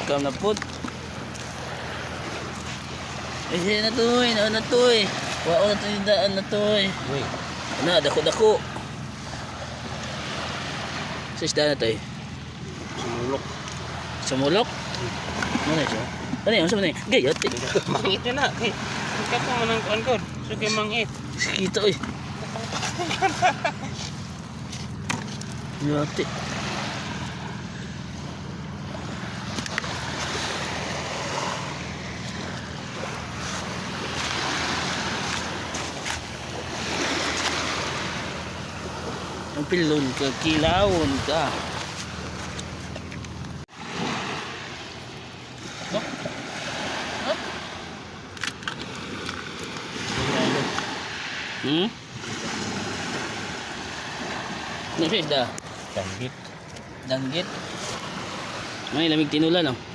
Kam na put. Ay na to eh, na to eh. Wao na to yung daan na to eh. Uy. Na, dako-dako. Sa isda na to eh. Sumulok. Sumulok? Ano na siya? Ano yun? Saan na yun? Gayat eh. Mangit na na. Kay, ka po mo ng kuan ko. Sige mangit. Kita eh. Gayat eh. Ang pilon ka, kilawon ka. Oh. Oh. Hmm? Ano siya isda? Danggit. Danggit. May lamig tinulan oh.